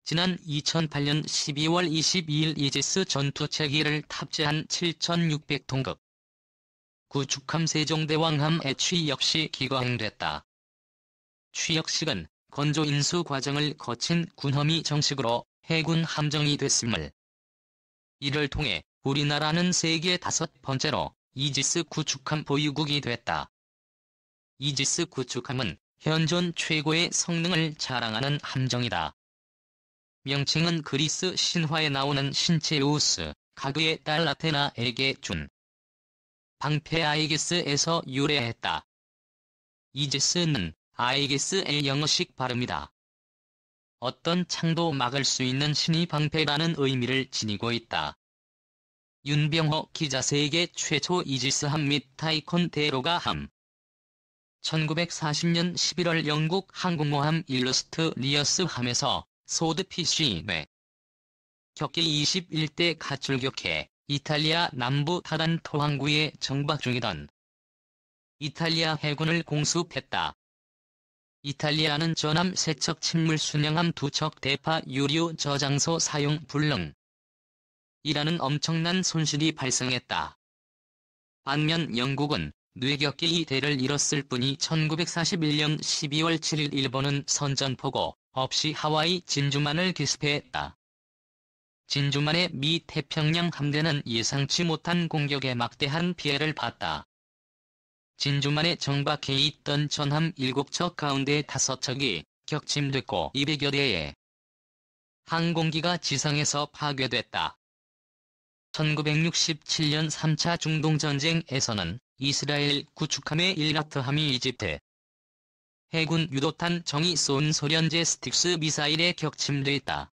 지난 2008년 12월 22일 이지스 전투체계를 탑재한 7600톤급 구축함 세종대왕함 해취 역시 기거행됐다. 취역식은 건조 인수 과정을 거친 군함이 정식으로 해군 함정이 됐음을. 이를 통해 우리나라는 세계 5번째로 이지스 구축함 보유국이 됐다. 이지스 구축함은 현존 최고의 성능을 자랑하는 함정이다. 명칭은 그리스 신화에 나오는 신 제우스, 가그의 딸 아테나에게 준 방패 아이게스에서 유래했다. 이지스는 아이게스의 영어식 발음이다. 어떤 창도 막을 수 있는 신의 방패라는 의미를 지니고 있다. 윤병호 기자 세계 최초 이지스함 및 타이콘 대로가 함 1940년 11월 영국 항공모함 일러스트리어스함에서 소드피쉬 뇌 격기 21대 가출격해 이탈리아 남부 타란토 항구에 정박 중이던 이탈리아 해군을 공습했다. 이탈리아는 전함 3척 침몰 순양함 2척 대파 유류 저장소 사용 불능 이라는 엄청난 손실이 발생했다. 반면 영국은 뇌격기 2대를 잃었을 뿐이 1941년 12월 7일 일본은 선전포고 없이 하와이 진주만을 기습했다. 진주만의 미 태평양 함대는 예상치 못한 공격에 막대한 피해를 봤다. 진주만에 정박해 있던 전함 7척 가운데 5척이 격침됐고 200여 대의 항공기가 지상에서 파괴됐다. 1967년 3차 중동전쟁에서는 이스라엘 구축함의 일라트함이 이집트 해군 유도탄 정이 쏜 소련제 스틱스 미사일에 격침됐다.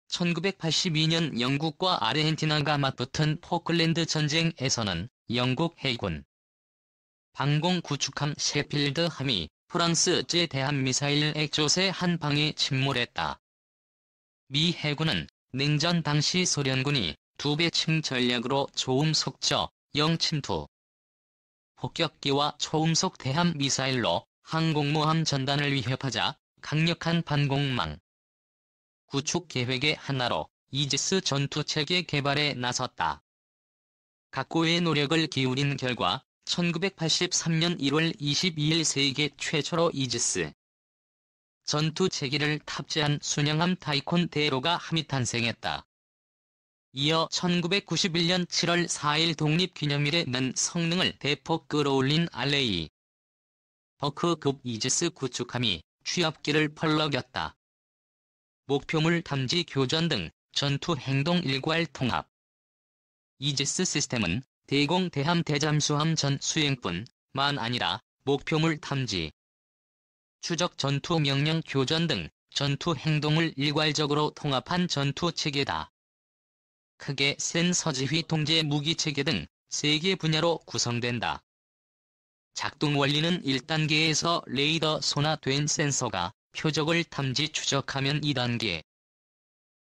1982년 영국과 아르헨티나가 맞붙은 포클랜드 전쟁에서는 영국 해군 방공 구축함 셰필드함이 프랑스제 대한미사일 액조세 한 방에 침몰했다. 미 해군은 냉전 당시 소련군이 2배층 전략으로 초음속 영침투 폭격기와 초음속 대함 미사일로 항공모함 전단을 위협하자 강력한 반공망 구축 계획의 하나로 이지스 전투체계 개발에 나섰다. 각고의 노력을 기울인 결과 1983년 1월 22일 세계 최초로 이지스 전투체계를 탑재한 순양함 타이콘 대로가 함이 탄생했다. 이어 1991년 7월 4일 독립기념일에는 성능을 대폭 끌어올린 알레이 버크급 이지스 구축함이 취업기를 펄럭였다. 목표물 탐지 교전 등 전투 행동 일괄 통합. 이지스 시스템은 대공 대함 대잠수함 전 수행뿐만 아니라 목표물 탐지, 추적 전투 명령 교전 등 전투 행동을 일괄적으로 통합한 전투 체계다. 크게 센서 지휘 통제 무기 체계 등 3개 분야로 구성된다. 작동 원리는 1단계에서 레이더 손화된 센서가 표적을 탐지 추적하면 2단계.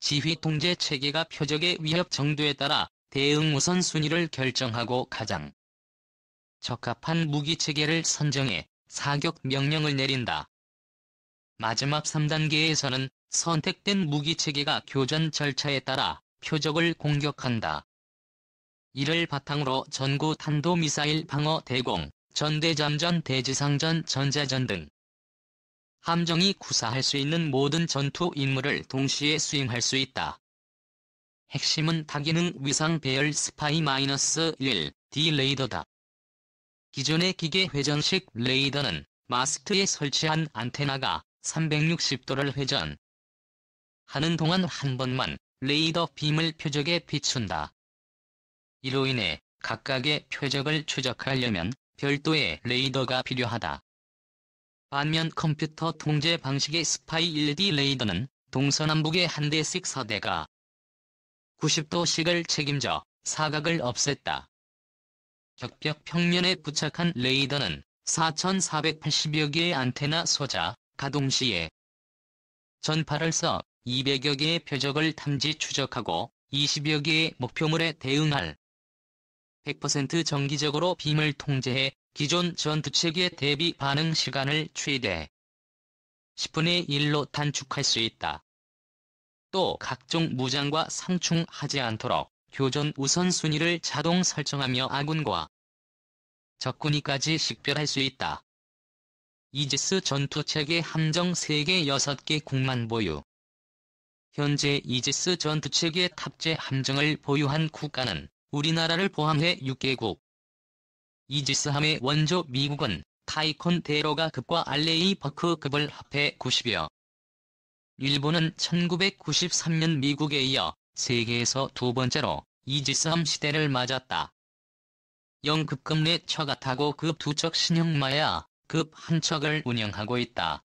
지휘 통제 체계가 표적의 위협 정도에 따라 대응 우선순위를 결정하고 가장 적합한 무기 체계를 선정해 사격 명령을 내린다. 마지막 3단계에서는 선택된 무기 체계가 교전 절차에 따라 표적을 공격한다. 이를 바탕으로 전구 탄도미사일 방어 대공, 전대잠전 대지상전 전자전 등 함정이 구사할 수 있는 모든 전투 임무를 동시에 수행할 수 있다. 핵심은 다기능 위상 배열 스파이-1D 레이더다. 기존의 기계 회전식 레이더는 마스트에 설치한 안테나가 360도를 회전 하는 동안 한 번만 레이더 빔을 표적에 비춘다. 이로 인해 각각의 표적을 추적하려면 별도의 레이더가 필요하다. 반면 컴퓨터 통제 방식의 스파이-1D 레이더는 동서남북의 한 대씩 서대가 90도씩을 책임져 사각을 없앴다. 격벽 평면에 부착한 레이더는 4,480여 개의 안테나 소자, 가동 시에 전파를 써 200여 개의 표적을 탐지 추적하고 20여 개의 목표물에 대응할 100% 정기적으로 빔을 통제해 기존 전투체계 대비 반응 시간을 최대 10분의 1로 단축할 수 있다. 또 각종 무장과 상충하지 않도록 교전 우선순위를 자동 설정하며 아군과 적군이까지 식별할 수 있다. 이지스 전투체계 함정 3개 6개 국만 보유. 현재 이지스 전투체계 탑재 함정을 보유한 국가는 우리나라를 포함해 6개국. 이지스함의 원조 미국은 타이콘 대로가급과 알레이 버크급을 합해 90여. 일본은 1993년 미국에 이어 세계에서 두 번째로 이지스함 시대를 맞았다. 영급급 내 처가타고 급 2척 신형마야 급 1척을 운영하고 있다.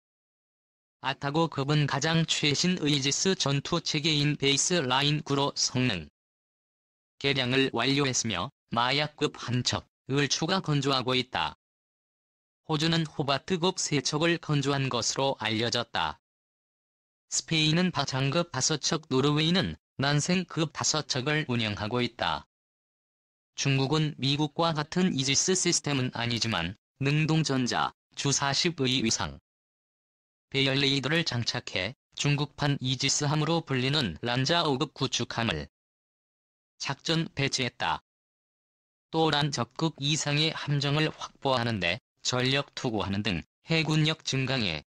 아타고급은 가장 최신 이지스 전투체계인 베이스라인 9로 성능 개량을 완료했으며 마야급 1척을 추가 건조하고 있다. 호주는 호바트급 3척을 건조한 것으로 알려졌다. 스페인은 바장급 5척, 노르웨이는 난생급 5척을 운영하고 있다. 중국은 미국과 같은 이지스 시스템은 아니지만 능동전자 주40의 위상 배열 레이더를 장착해 중국판 이지스함으로 불리는 란자 5급 구축함을 작전 배치했다. 또 란적급 이상의 함정을 확보하는 데 전력 투구하는 등 해군력 증강에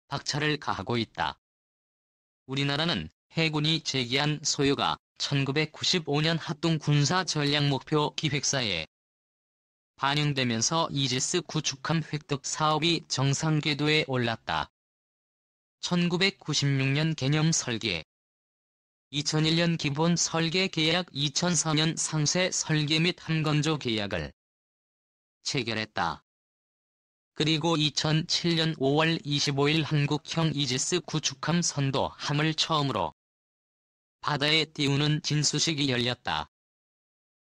박차를 가하고 있다. 우리나라는 해군이 제기한 소요가 1995년 합동 군사 전략 목표 기획사에 반영되면서 이지스 구축함 획득 사업이 정상 궤도에 올랐다. 1996년 개념 설계, 2001년 기본 설계 계약, 2004년 상세 설계 및 함건조 계약을 체결했다. 그리고 2007년 5월 25일 한국형 이지스 구축함 선도함을 처음으로 바다에 띄우는 진수식이 열렸다.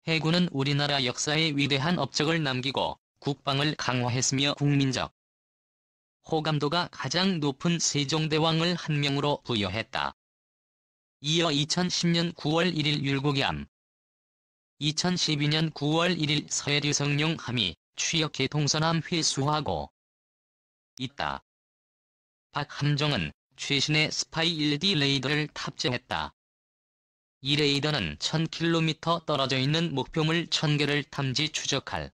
해군은 우리나라 역사에 위대한 업적을 남기고 국방을 강화했으며 국민적 호감도가 가장 높은 세종대왕을 한 명으로 부여했다. 이어 2010년 9월 1일 율곡함, 2012년 9월 1일 서해류성룡함이 취역해 동서남 회수하고 있다. 박 함정은 최신의 스파이 1D 레이더를 탑재했다. 이 레이더는 1000km 떨어져 있는 목표물 1000개를 탐지 추적할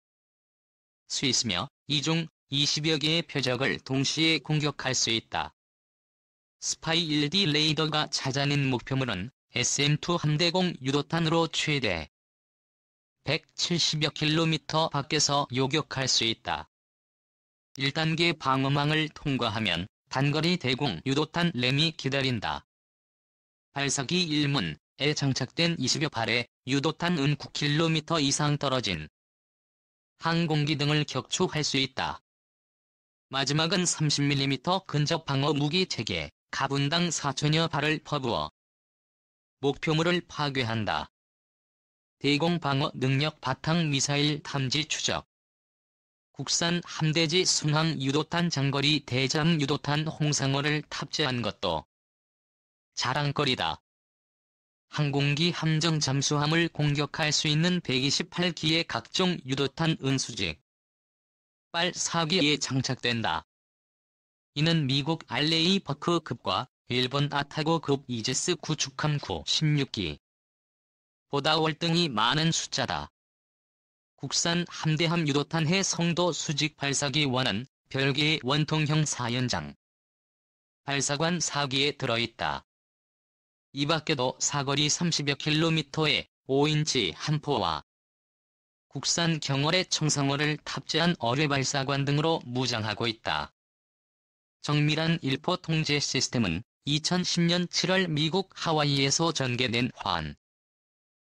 수 있으며 이 중 20여 개의 표적을 동시에 공격할 수 있다. 스파이 1D 레이더가 찾아낸 목표물은 SM-2 함대공 유도탄으로 최대 170여 킬로미터 밖에서 요격할 수 있다. 1단계 방어망을 통과하면 단거리 대공 유도탄 램이 기다린다. 발사기 1문에 장착된 20여 발의 유도탄은 9km 이상 떨어진 항공기 등을 격추할 수 있다. 마지막은 30mm 근접 방어 무기 체계, 가분당 4천여 발을 퍼부어 목표물을 파괴한다. 대공 방어 능력 바탕 미사일 탐지 추적. 국산 함대지 순항 유도탄 장거리 대잠 유도탄 홍상어를 탑재한 것도 자랑거리다. 항공기 함정 잠수함을 공격할 수 있는 128기의 각종 유도탄 은수직 발사기에 장착된다. 이는 미국 알레이 버크급과 일본 아타고급 이지스 구축함 9-16기 보다 월등히 많은 숫자다. 국산 함대함 유도탄 해성도 수직 발사기와는 별개의 원통형 4연장 발사관 4기에 들어있다. 이 밖에도 사거리 30여 킬로미터의 5인치 함포와 국산 경월의 청상어를 탑재한 어뢰발사관 등으로 무장하고 있다. 정밀한 일포 통제 시스템은 2010년 7월 미국 하와이에서 전개된 환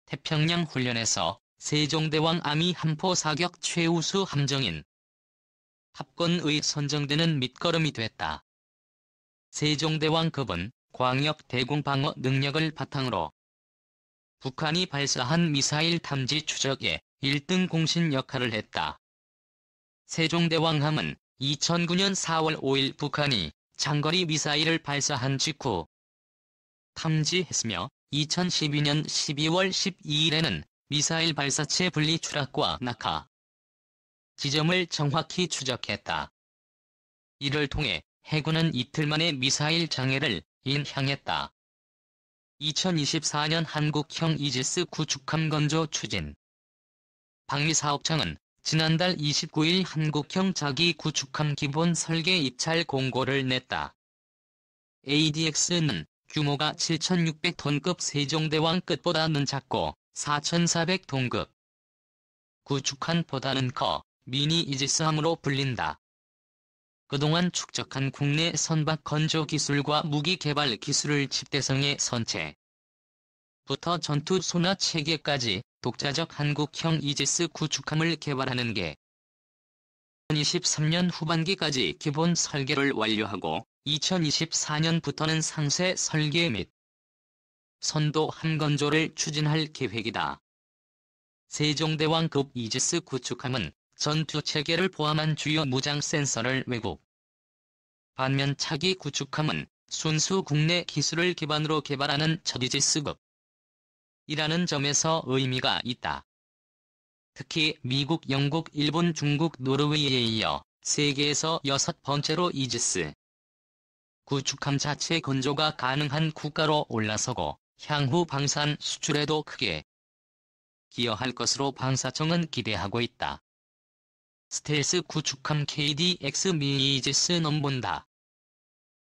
태평양 훈련에서 세종대왕 아미 함포 사격 최우수 함정인 탑건의 선정되는 밑거름이 됐다. 세종대왕급은 광역 대공 방어 능력을 바탕으로 북한이 발사한 미사일 탐지 추적에 1등 공신 역할을 했다. 세종대왕함은 2009년 4월 5일 북한이 장거리 미사일을 발사한 직후 탐지했으며 2012년 12월 12일에는 미사일 발사체 분리 추락과 낙하 지점을 정확히 추적했다. 이를 통해 해군은 이틀 만에 미사일 장애를 인향했다. 2024년 한국형 이지스 구축함 건조 추진. 방위사업청은 지난달 29일 한국형 자기 구축함 기본 설계 입찰 공고를 냈다. ADX는 규모가 7,600톤급 세종대왕급보다는 작고 4,400톤급 구축함보다는 커 미니 이지스함으로 불린다. 그동안 축적한 국내 선박 건조 기술과 무기 개발 기술을 집대성의 선체부터 전투 소나 체계까지 독자적 한국형 이지스 구축함을 개발하는 게 2023년 후반기까지 기본 설계를 완료하고 2024년부터는 상세 설계 및 선도함 건조를 추진할 계획이다. 세종대왕급 이지스 구축함은 전투 체계를 포함한 주요 무장 센서를 외국 반면 차기 구축함은 순수 국내 기술을 기반으로 개발하는 첫 이지스급 이라는 점에서 의미가 있다. 특히 미국, 영국, 일본, 중국, 노르웨이에 이어 세계에서 6번째로 이지스 구축함 자체 건조가 가능한 국가로 올라서고 향후 방산 수출에도 크게 기여할 것으로 방사청은 기대하고 있다. 스텔스 구축함 KDX 미니 이지스 넘본다.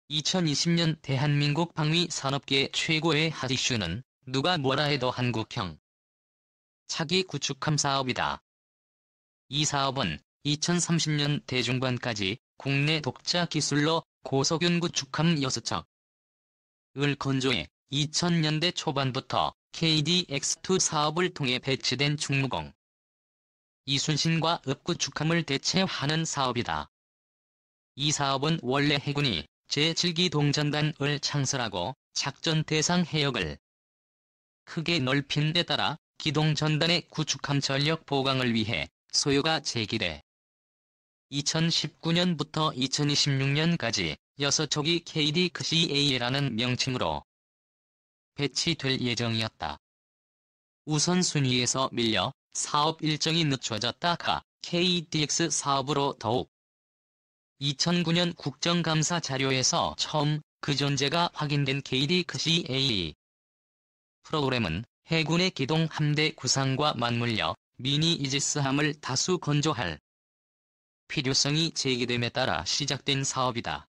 2020년 대한민국 방위 산업계 최고의 핫 이슈는 누가 뭐라 해도 한국형 차기 구축함 사업이다. 이 사업은 2030년 대중반까지 국내 독자 기술로 고석윤 구축함 6척을 건조해 2000년대 초반부터 KDX2 사업을 통해 배치된 충무공 이순신과 읍구축함을 대체하는 사업이다. 이 사업은 원래 해군이 제7기동전단을 창설하고 작전 대상 해역을 크게 넓힌 데 따라 기동전단의 구축함 전력 보강을 위해 소요가 제기돼 2019년부터 2026년까지 6척이 KDX-A라는 명칭으로 배치될 예정이었다. 우선순위에서 밀려 사업 일정이 늦춰졌다가 KDX 사업으로 더욱 2009년 국정감사 자료에서 처음 그 존재가 확인된 KDX-A 프로그램은 해군의 기동 함대 구상과 맞물려 미니 이지스함을 다수 건조할 필요성이 제기됨에 따라 시작된 사업이다.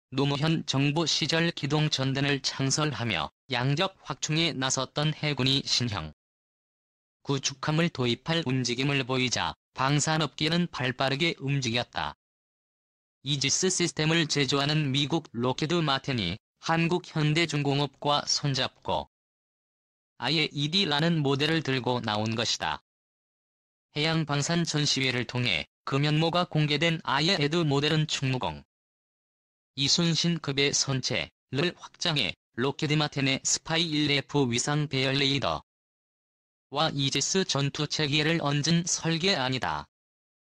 노무현 정부 시절 기동전단을 창설하며 양적 확충에 나섰던 해군이 신형 구축함을 도입할 움직임을 보이자 방산업계는 발빠르게 움직였다. 이지스 시스템을 제조하는 미국 록히드 마틴이 한국 현대중공업과 손잡고 IAED라는 모델을 들고 나온 것이다. 해양방산 전시회를 통해 그 면모가 공개된 IAED 모델은 충무공 이순신급의 선체를 확장해 록히드 마틴의 스파이 1F 위상 배열 레이더와 이지스 전투 체계를 얹은 설계안이다.